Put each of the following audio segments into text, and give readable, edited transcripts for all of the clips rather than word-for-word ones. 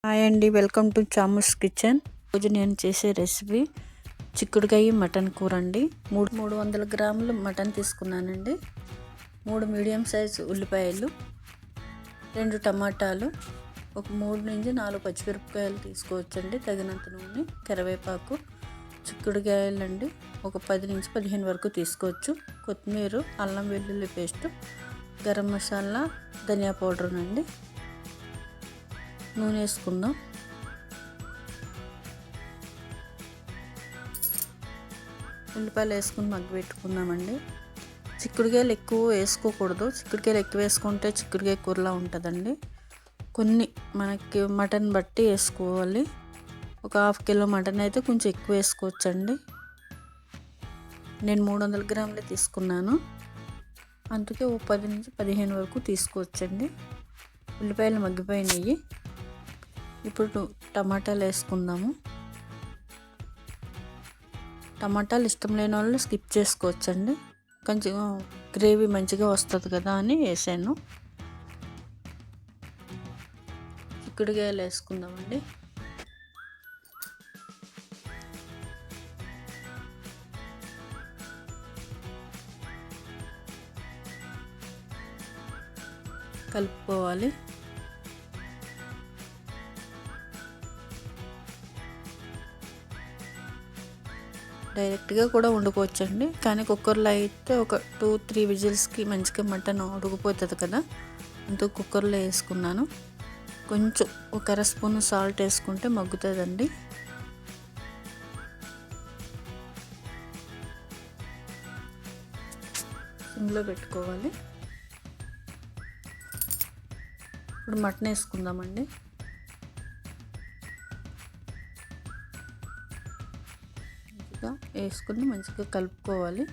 Hi అండి, welcome to చామూస్ kitchen. రోజు నేను చేసే రెసిపీ చిక్కుడుకాయ మటన్ కూర అండి. 300 గ్రాములు మటన్ తీసుకున్నానండి. 3 మీడియం సైజు ఉల్లిపాయలు, 2 టమాటాలు, ఒక 3 నుంచి 4 పచ్చిమిరపకాయలు తీసుకోవచ్చండి. తగినంత నూనె, కరివేపాకు, చిక్కుడుకాయలు అండి ఒక 10 నుంచి 15 వరకు తీసుకోవచ్చు. కొత్తిమీర, అల్లం వెల్లుల్లి పేస్ట్, గరం మసాలా, ధనియా పౌడర్ అండి. నూనె వేసుకుందాం. ఉల్లిపాయలు వేసుకుని మగ్గబెట్టుకుందామండి. చిక్కుడుకాయలు ఎక్కువ వేసుకోకూడదు. చిక్కుడుకాయలు ఎక్కువ వేసుకుంటే చిక్కుడుకాయ కూరలా ఉంటుందండి. కొన్ని మనకి మటన్ బట్టి వేసుకోవాలి. ఒక 1/2 కిలో మటన్ అయితే కొంచెం ఎక్కువ వేసుకోవచ్చండి. నేను 300 గ్రాములే తీసుకున్నాను, అందుకే ఒక 10 నుంచి 15 వరకు తీసుకోవచ్చండి. ఉల్లిపాయలు మగ్గిపోయినాయి. ఇప్పుడు టమాటాలు వేసుకుందాము. టమాటాలు ఇష్టం లేని వాళ్ళు స్కిప్ చేసుకోవచ్చండి. కొంచెం గ్రేవీ మంచిగా వస్తుంది కదా అని వేసాను. చిక్కుడుకాయలు వేసుకుందామండి. కలుపుకోవాలి. డైరెక్ట్గా కూడా వండుకోవచ్చండి, కానీ కుక్కర్లో అయితే ఒక 2-3 విజిల్స్కి మంచిగా మటన్ ఉడికిపోతుంది కదా, అందుకు కుక్కర్లో వేసుకున్నాను. కొంచెం ఒక 1/2 స్పూన్ సాల్ట్ వేసుకుంటే మగ్గుతుందండి. సిమ్లో పెట్టుకోవాలి. ఇప్పుడు మటన్ వేసుకుందామండి. వేసుకుని మంచిగా కలుపుకోవాలి.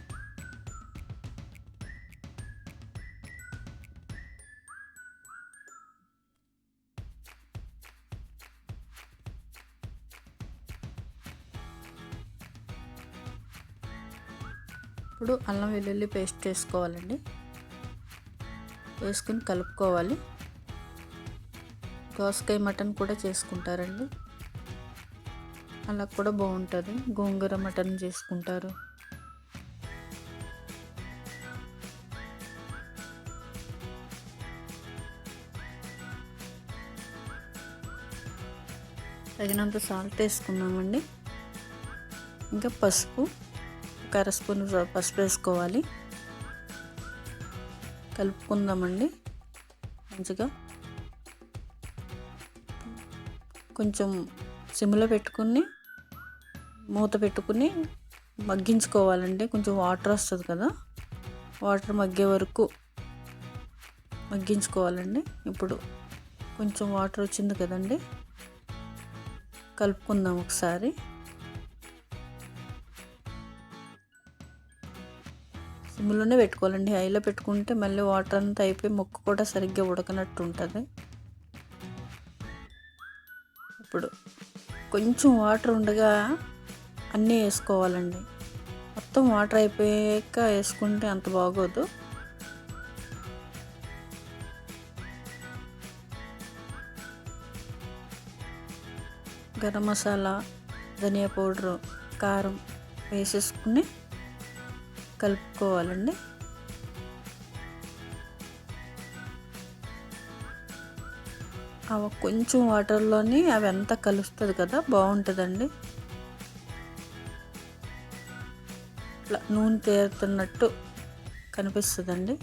ఇప్పుడు అల్లం వెల్లుల్లి పేస్ట్ వేసుకోవాలండి. వేసుకుని కలుపుకోవాలి. దోసకాయ మటన్ కూడా చేసుకుంటారండి, అలా కూడా బాగుంటుంది. గోంగూర మటన్ చేసుకుంటారు. తగినంత సాల్ట్ వేసుకున్నామండి. ఇంకా పసుపు, ఒక 1/2 స్పూన్ పసుపు వేసుకోవాలి. కలుపుకుందామండి మంచిగా. కొంచెం సిమ్లో పెట్టుకుని మూత పెట్టుకుని మగ్గించుకోవాలండి. కొంచెం వాటర్ వస్తుంది కదా, వాటర్ మగ్గే వరకు మగ్గించుకోవాలండి. ఇప్పుడు కొంచెం వాటర్ వచ్చింది కదండి, కలుపుకుందాం ఒకసారి. సిమ్లోనే పెట్టుకోవాలండి. హైలో పెట్టుకుంటే మళ్ళీ వాటర్ అంతా అయిపోయి ముక్క కూడా సరిగ్గా ఉడకనట్టు ఉంటుంది. ఇప్పుడు కొంచెం వాటర్ ఉండగా అన్నీ వేసుకోవాలండి. మొత్తం వాటర్ అయిపోయాక వేసుకుంటే అంత బాగోదు. గరం మసాలా, ధనియా పౌడరు, కారం వేసేసుకుని కలుపుకోవాలండి. అవి కొంచెం వాటర్లోని అవి అంతా కలుస్తుంది కదా, బాగుంటుందండి. ఇట్లా నూనె తేరుతున్నట్టు కనిపిస్తుందండి.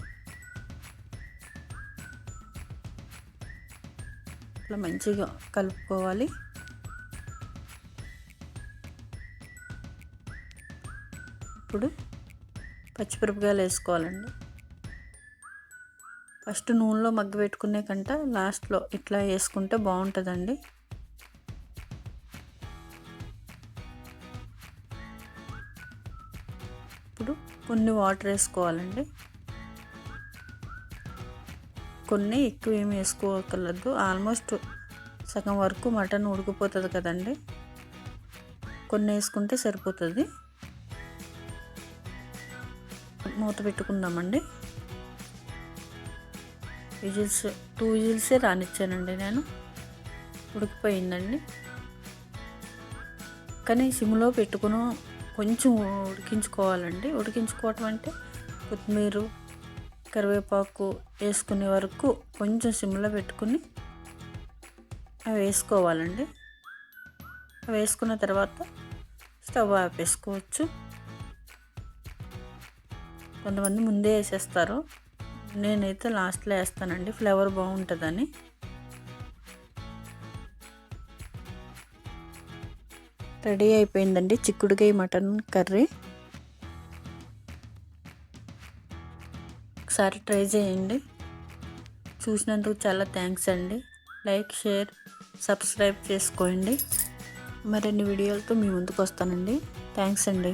ఇట్లా మంచిగా కలుపుకోవాలి. ఇప్పుడు పచ్చిమిరపకాయలు వేసుకోవాలండి. ఫస్ట్ నూనెలో మగ్గబెట్టుకునే కంటే లాస్ట్లో ఇట్లా వేసుకుంటే బాగుంటుందండి. ఇప్పుడు కొన్ని వాటర్ వేసుకోవాలండి. కొన్ని ఎక్కువ ఏమి వేసుకోకర్లేదు. ఆల్మోస్ట్ సగం వరకు మటన్ ఉడికిపోతుంది కదండి, కొన్ని వేసుకుంటే సరిపోతుంది. మూత పెట్టుకుందామండి. విజిల్స్ 2 విజిల్సే రానిచ్చానండి నేను. ఉడికిపోయిందండి. కానీ సిమ్లో పెట్టుకుని కొంచెం ఉడికించుకోవాలండి. ఉడికించుకోవటం అంటే కొత్తిమీర, కరివేపాకు వేసుకునే వరకు కొంచెం సిమ్లో పెట్టుకుని అవి వేసుకోవాలండి. అవి వేసుకున్న తర్వాత స్టవ్ ఆపేసుకోవచ్చు. కొంతమంది ముందే వేసేస్తారు, నేనైతే లాస్ట్లో వేస్తానండి, ఫ్లేవర్ బాగుంటుందని. రెడీ అయిపోయిందండి చిక్కుడుకాయ మటన్ కర్రీ. ఒకసారి ట్రై చేయండి. చూసినందుకు చాలా థ్యాంక్స్ అండి. లైక్, షేర్, సబ్స్క్రైబ్ చేసుకోండి. మరిన్ని వీడియోలతో మీ ముందుకు వస్తానండి. థ్యాంక్స్ అండి.